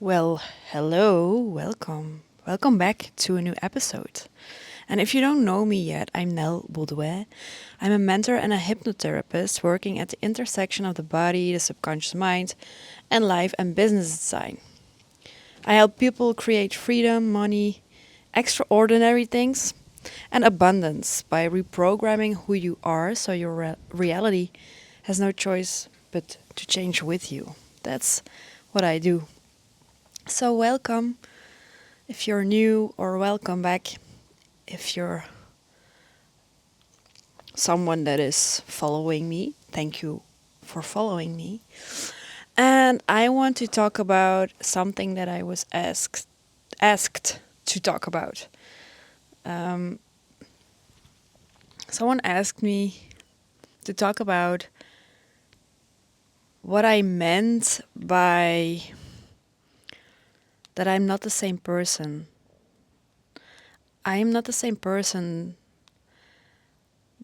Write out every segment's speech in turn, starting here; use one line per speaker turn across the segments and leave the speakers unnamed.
Well, hello, welcome. Welcome back to a new episode. And if you don't know me yet, I'm Nell Bauduin. I'm a mentor and a hypnotherapist working at the intersection of the body, the subconscious mind, and life and business design. I help people create freedom, money, extraordinary things, and abundance by reprogramming who you are so your reality has no choice but to change with you. That's what I do. So, welcome if you're new, or welcome back if you're someone that is following me. Thank you for following me. And I want to talk about something that I was asked to talk about. Um, Someone asked me to talk about what I meant by that I'm not the same person. I am not the same person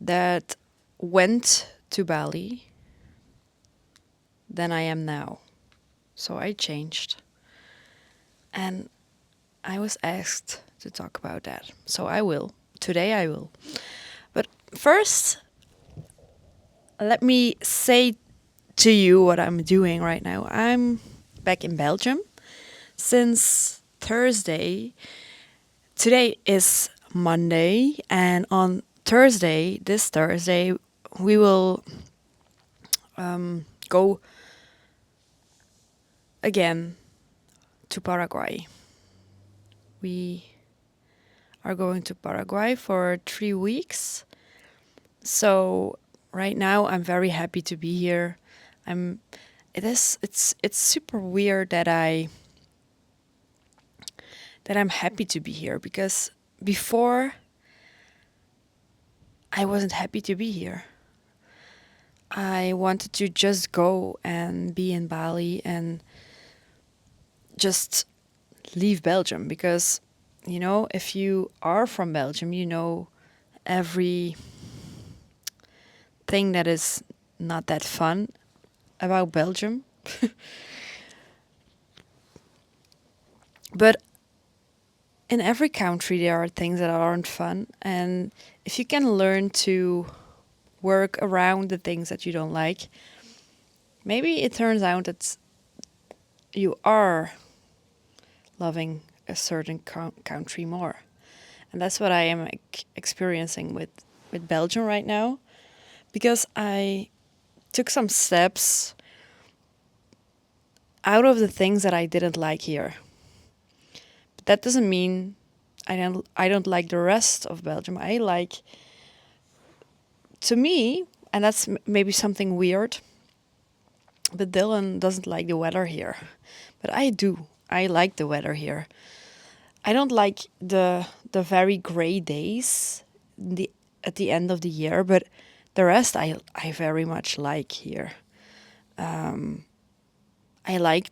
that went to Bali than I am now. So I changed. And I was asked to talk about that. So I will. Today I will. But first, let me say to you what I'm doing right now. I'm back in Belgium since Thursday. Today is Monday, and on Thursday, this Thursday, we will go again to Paraguay. We are going to Paraguay for 3 weeks. So right now I'm very happy to be here. It's super weird that I'm happy to be here, because before I wasn't happy to be here. I wanted to just go and be in Bali and just leave Belgium, because if you are from Belgium, you know every thing that is not that fun about Belgium. But in every country there are things that aren't fun, and if you can learn to work around the things that you don't like, maybe it turns out that you are loving a certain country more. And that's what I am experiencing with Belgium right now, because I took some steps out of the things that I didn't like here. But that doesn't mean I don't like the rest of Belgium. I like, to me, and that's maybe something weird, but Dylan doesn't like the weather here. But I do. I like the weather here. I don't like the very gray days at the end of the year, but the rest I very much like here. Um, I like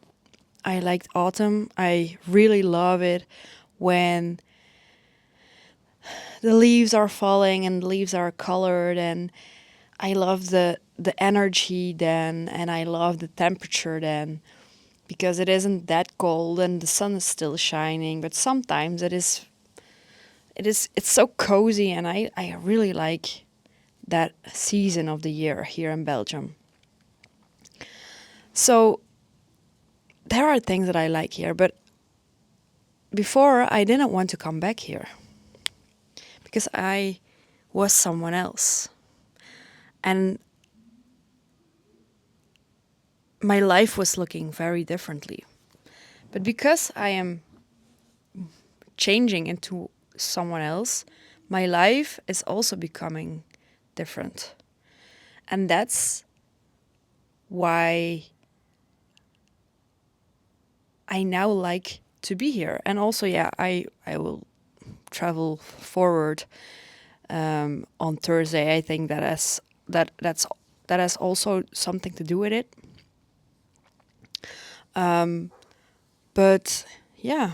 I liked autumn. I really love it when the leaves are falling and the leaves are colored, and I love the energy then, and I love the temperature then, because it isn't that cold and the sun is still shining, but sometimes it's so cozy, and I really like that season of the year here in Belgium. So there are things that I like here, but before I didn't want to come back here because I was someone else. And my life was looking very differently. But because I am changing into someone else, my life is also becoming different. And that's why I now like to be here. And also, yeah, I will travel forward on Thursday. I think that has also something to do with it. But yeah,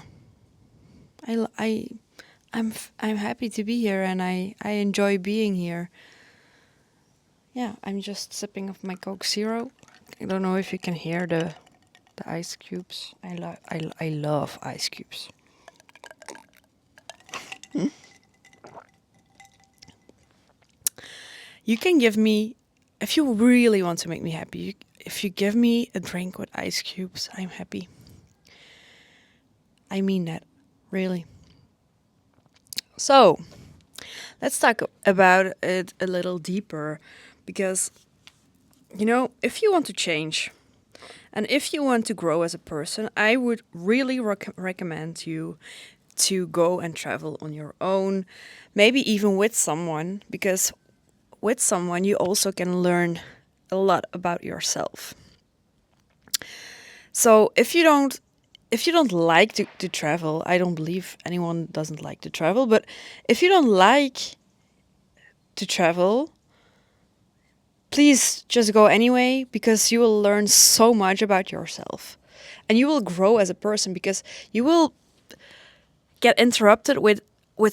I I'm happy to be here, and I enjoy being here. Yeah, I'm just sipping of my Coke Zero. I don't know if you can hear the ice cubes. I love ice cubes. You can give me, if you really want to make me happy, if you give me a drink with ice cubes, I'm happy. I mean that, really. So, let's talk about it a little deeper, because, if you want to change and if you want to grow as a person, I would really recommend you to go and travel on your own, maybe even with someone, because with someone you also can learn a lot about yourself. So if you don't like to travel, I don't believe anyone doesn't like to travel, but if you don't like to travel, please just go anyway, because you will learn so much about yourself and you will grow as a person, because you will get interrupted with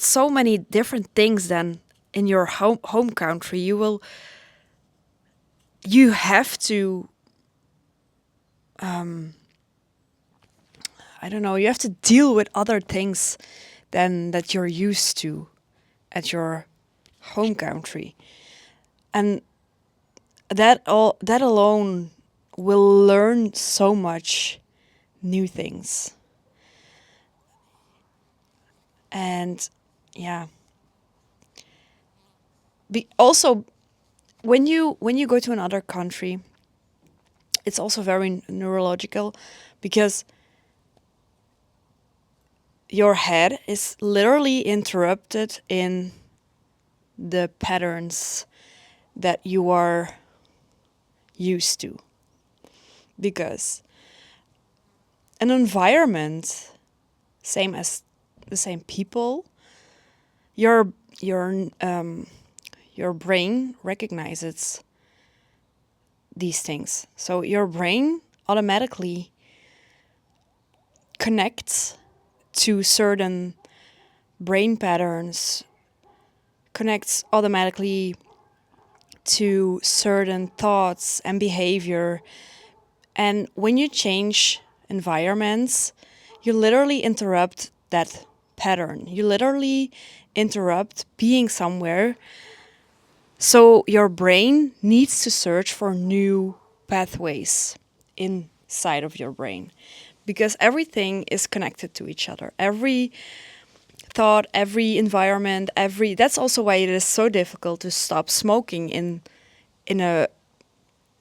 so many different things than in your home country. You have to I don't know, you have to deal with other things than that you're used to at your home country. And that alone will learn so much new things. And yeah. Also, when you go to another country, it's also very neurological, because your head is literally interrupted in the patterns that you are used to. Because an environment, same as the same people, your your um, your brain recognizes these things. So your brain automatically connects to certain brain patterns, connects automatically to certain thoughts and behavior. And when you change environments, you literally interrupt that pattern. You literally interrupt being somewhere. So your brain needs to search for new pathways inside of your brain, because everything is connected to each other. Every thought, every environment, that's also why it is so difficult to stop smoking in a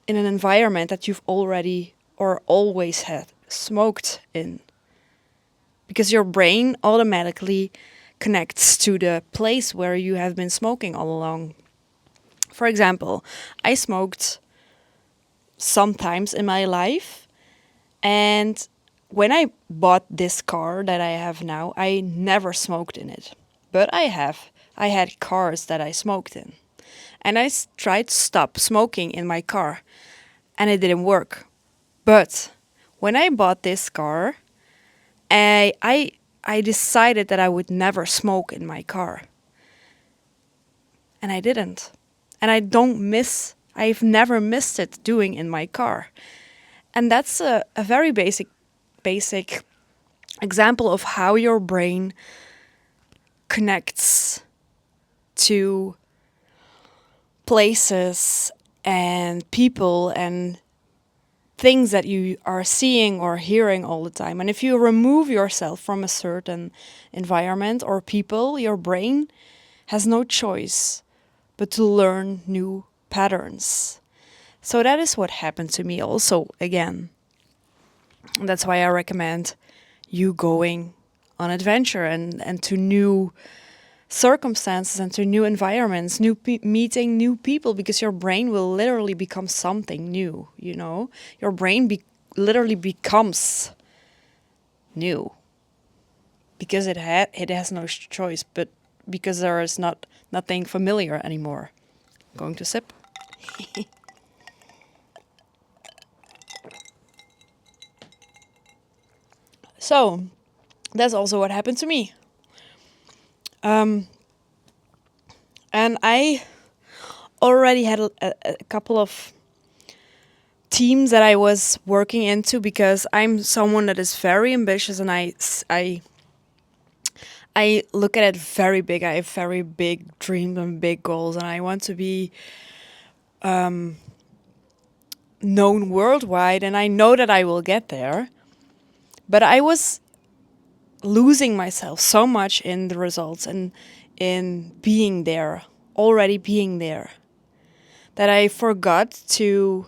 in an environment that you've already or always had smoked in, because your brain automatically connects to the place where you have been smoking all along. For example, I smoked sometimes in my life, and when I bought this car that I have now, I never smoked in it. But I had cars that I smoked in. And tried to stop smoking in my car, and it didn't work. But when I bought this car, I decided that I would never smoke in my car. And I didn't. And I've never missed it doing in my car. And that's a very basic example of how your brain connects to places and people and things that you are seeing or hearing all the time. And if you remove yourself from a certain environment or people, your brain has no choice but to learn new patterns. So that is what happened to me also again. And that's why I recommend you going on adventure and to new circumstances and to new environments, meeting new people, because your brain will literally become something new, Your brain literally becomes new because it has no choice, but because there is nothing familiar anymore. Going to sip. So that's also what happened to me. And I already had a couple of teams that I was working into, because I'm someone that is very ambitious, and I look at it very big. I have very big dreams and big goals, and I want to be known worldwide, and I know that I will get there. But I was losing myself so much in the results and in being there, already being there, that I forgot to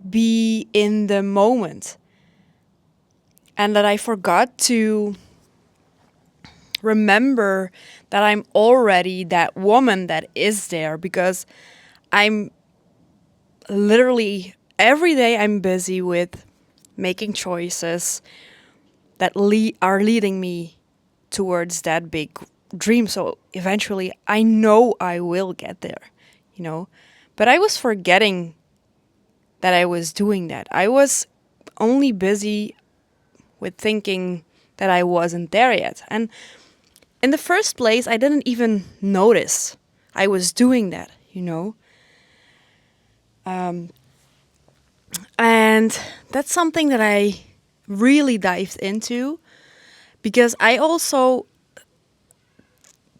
be in the moment, and that I forgot to remember that I'm already that woman that is there, because I'm literally every day I'm busy with making choices that are leading me towards that big dream. So eventually I know I will get there, you know. But I was forgetting that I was doing that. I was only busy with thinking that I wasn't there yet. And in the first place, I didn't even notice I was doing that, you know. And that's something that I really dived into, because I also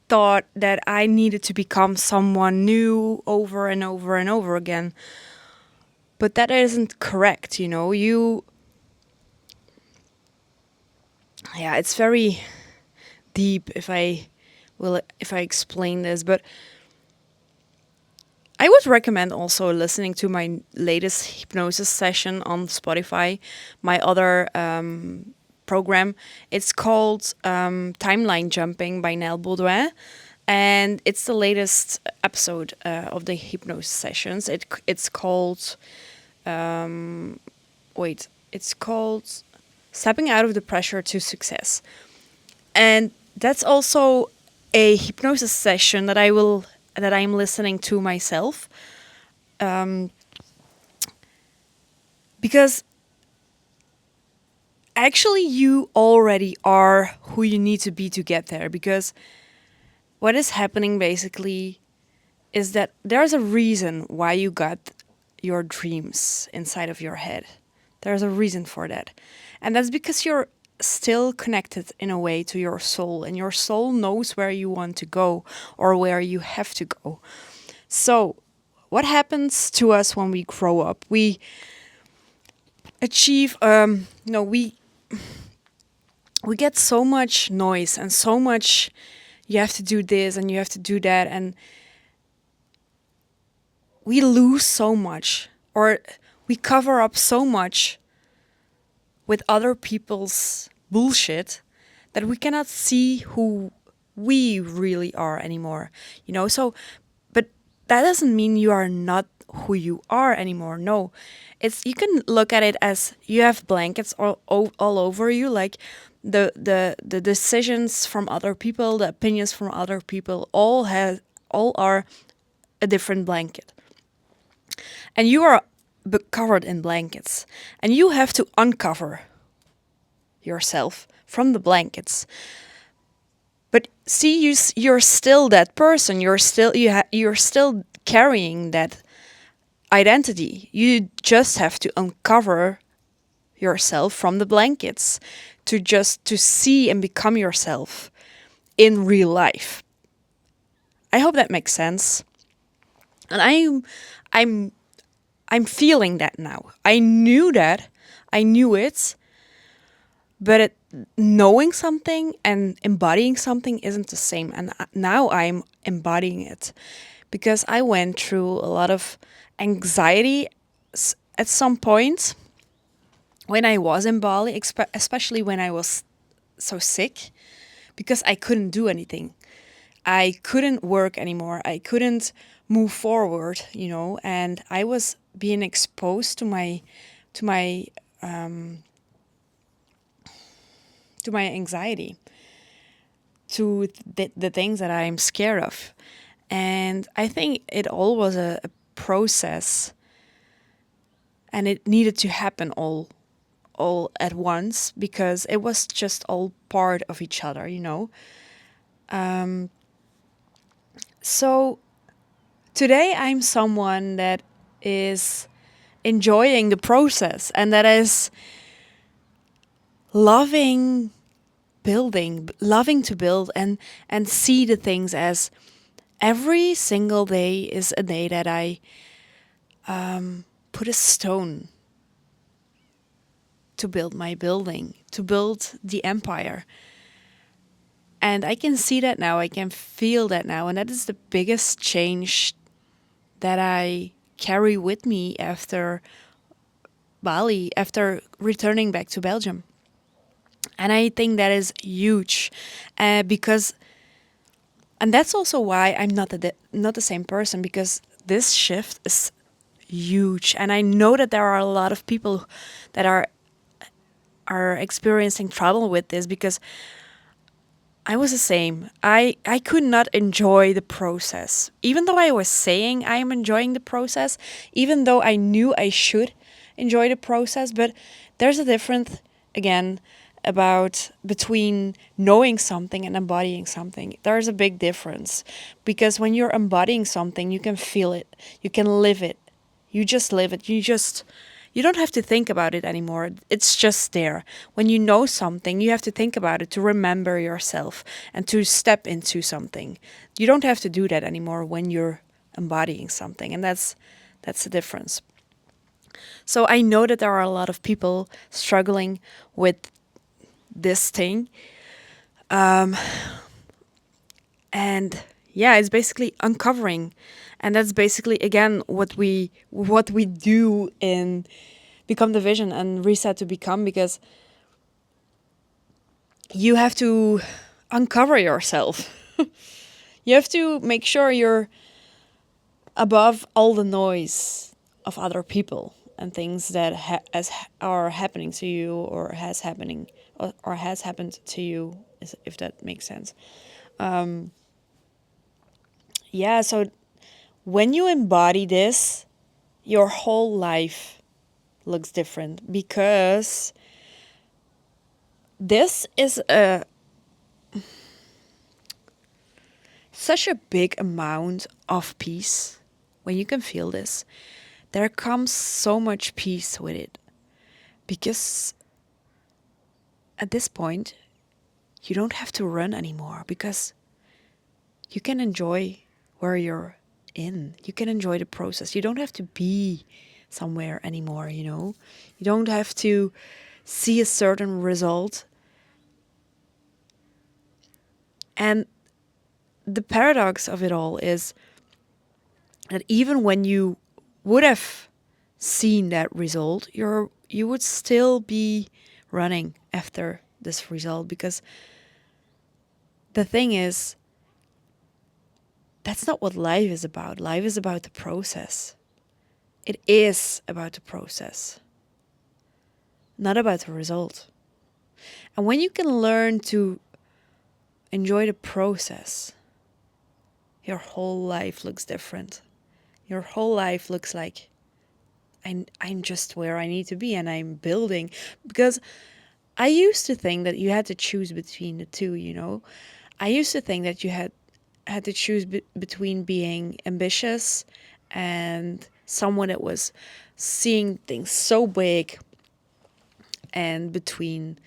thought that I needed to become someone new over and over and over again. But that isn't correct, you know. Yeah, it's very deep if I explain this, but I would recommend also listening to my latest hypnosis session on Spotify, my other program. It's called Timeline Jumping by Nell Bauduin, and it's the latest episode of the hypnosis sessions. It's called it's called Stepping Out of the Pressure to Success, and that's also a hypnosis session that I'm listening to myself, because actually you already are who you need to be to get there. Because what is happening basically is that there's a reason why you got your dreams inside of your head. There's a reason for that. And that's because you're still connected in a way to your soul, and your soul knows where you want to go or where you have to go. So, what happens to us when we grow up? We achieve, no, we get so much noise and so much, you have to do this and you have to do that, and we lose so much, or we cover up so much with other people's bullshit, that we cannot see who we really are anymore, you know. So but that doesn't mean you are not who you are anymore. No, it's, you can look at it as you have blankets all over you, like the decisions from other people, the opinions from other people, all are a different blanket, and you are covered in blankets, and you have to uncover yourself from the blankets. But see, you're still that person. You're still carrying that identity. You just have to uncover yourself from the blankets to see and become yourself in real life. I hope that makes sense. And I'm I'm feeling that now. I knew that. I knew it. But knowing something and embodying something isn't the same. And now I'm embodying it, because I went through a lot of anxiety at some point when I was in Bali, especially when I was so sick, because I couldn't do anything. I couldn't work anymore. I couldn't move forward, you know, and I was being exposed to my to my anxiety, to the things that I'm scared of. And I think it all was a process, and it needed to happen all at once, because it was just all part of each other, you know. So today I'm someone that is enjoying the process, and that is loving building, loving to build, and see the things as every single day is a day that I put a stone to build my building, to build the empire. And I can see that now, I can feel that now, and that is the biggest change that I carry with me after Bali, after returning back to Belgium. And I think that is huge, because, and that's also why I'm not the same person, because this shift is huge, and I know that there are a lot of people that are experiencing trouble with this, because I was the same. I could not enjoy the process. Even though I was saying I am enjoying the process, even though I knew I should enjoy the process, but there's a difference, again, about between knowing something and embodying something. There's a big difference, because when you're embodying something, you can feel it, you can live it, you just live it, you don't have to think about it anymore. It's just there. When you know something, you have to think about it to remember yourself and to step into something. You don't have to do that anymore when you're embodying something, and that's the difference. So I know that there are a lot of people struggling with this thing. And yeah, it's basically uncovering. And that's basically, again, what we do in Become the Vision and Reset to Become, because you have to uncover yourself. You have to make sure you're above all the noise of other people and things that are happening to you, or has happened to you, if that makes sense. Yeah, so when you embody this, your whole life looks different, because this is such a big amount of peace. When you can feel this, there comes so much peace with it, because at this point you don't have to run anymore, because you can enjoy where you're in. You can enjoy the process. You don't have to be somewhere anymore, You don't have to see a certain result. And the paradox of it all is that even when you would have seen that result, you would still be running after this result, because the thing is, that's not what life is about. Life is about the process. It is about the process, not about the result. And when you can learn to enjoy the process, your whole life looks different. Your whole life looks like I'm just where I need to be, and I'm building. Because I used to think that you had to choose between the two. I used to think that you had to choose between being ambitious and someone that was seeing things so big, and between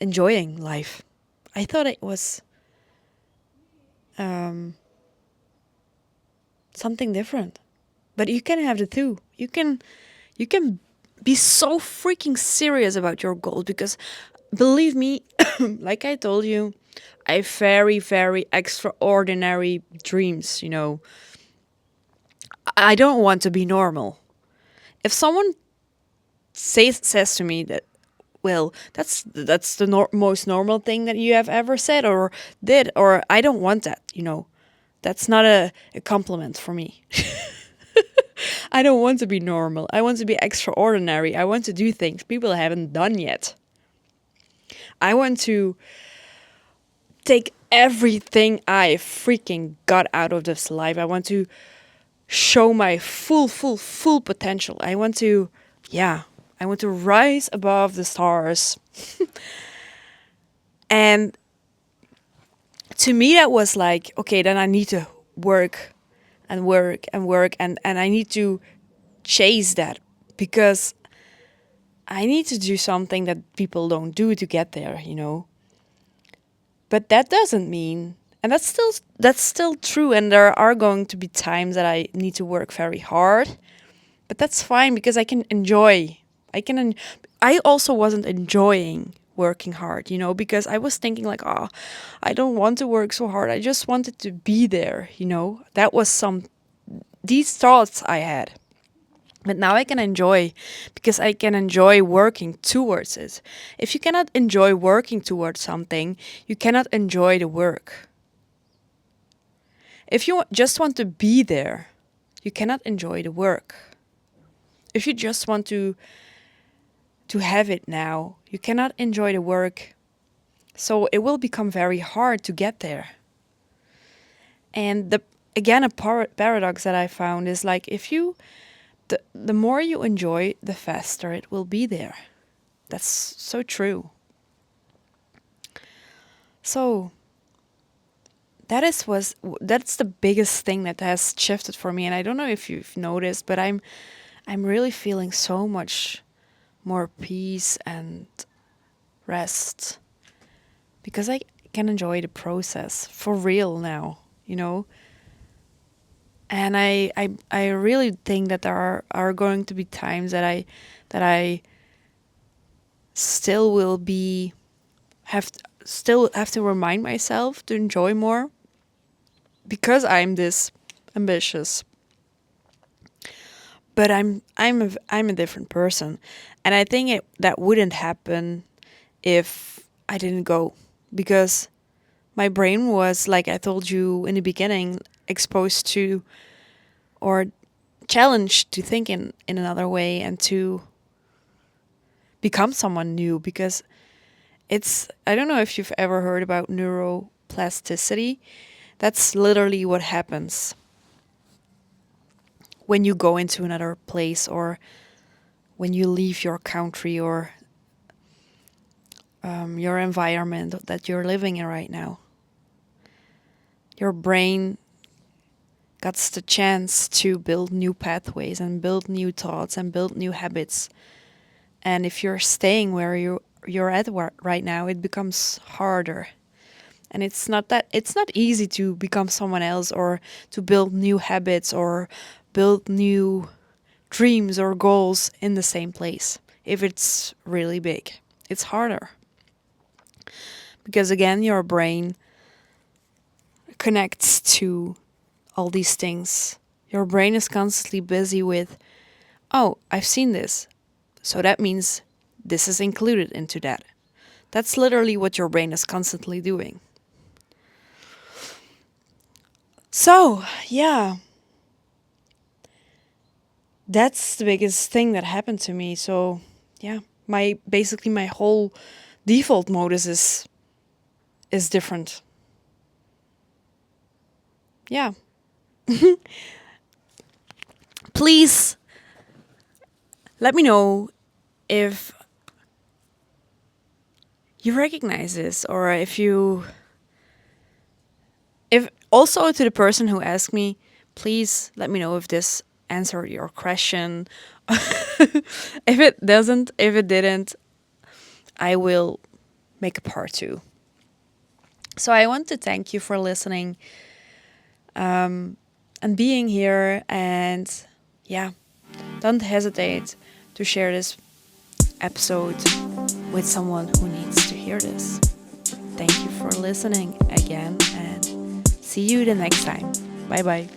enjoying life. I thought it was something different, but you can have the two. You can be so freaking serious about your goals, because believe me, like I told you, I have very, very extraordinary dreams. I don't want to be normal. If someone says to me that, well, that's the most normal thing that you have ever said or did, or I don't want that, that's not a compliment for me. I don't want to be normal. I want to be extraordinary. I want to do things people haven't done yet. I want to take everything I freaking got out of this life. I want to show my full potential. I want to rise above the stars. And to me, that was like, okay, then I need to work and work and work, and I need to chase that because I need to do something that people don't do to get there, But that doesn't mean, and that's still true, and there are going to be times that I need to work very hard, but that's fine because I can enjoy. I also wasn't enjoying working hard, because I was thinking like, oh, I don't want to work so hard. I just wanted to be there, That was these thoughts I had. But now I can enjoy because I can enjoy working towards it. If you cannot enjoy working towards something, you cannot enjoy the work. If you just want to be there, you cannot enjoy the work. If you just want to have it now, you cannot enjoy the work. So it will become very hard to get there. And a paradox that I found is like if you the more you enjoy, the faster it will be there. That's so true. So that's the biggest thing that has shifted for me. And I don't know if you've noticed, but I'm really feeling so much more peace and rest because I can enjoy the process for real now, And I really think that there are going to be times that I still will still have to remind myself to enjoy more because I'm this ambitious. But I'm a different person, and I think that wouldn't happen if I didn't go, because my brain was, like I told you in the beginning, exposed to or challenged to think in another way and to become someone new, because I don't know if you've ever heard about neuroplasticity. That's literally what happens when you go into another place or when you leave your country or your environment that you're living in right now. Your brain gets the chance to build new pathways and build new thoughts and build new habits. And if you're staying where you're at right now, it becomes harder. And it's not easy to become someone else or to build new habits or build new dreams or goals in the same place. If it's really big, it's harder. Because again, your brain connects to all these things. Your brain is constantly busy with, oh, I've seen this. So that means this is included into that. That's literally what your brain is constantly doing. So, yeah. That's the biggest thing that happened to me. So, yeah, my whole default modus is different. Yeah. Please let me know if you recognize this, or if also to the person who asked me, please let me know if this answered your question. If it didn't, I will make a part 2. So I want to thank you for listening and being here, and yeah, don't hesitate to share this episode with someone who needs to hear this. Thank you for listening again, and see you the next time. Bye bye.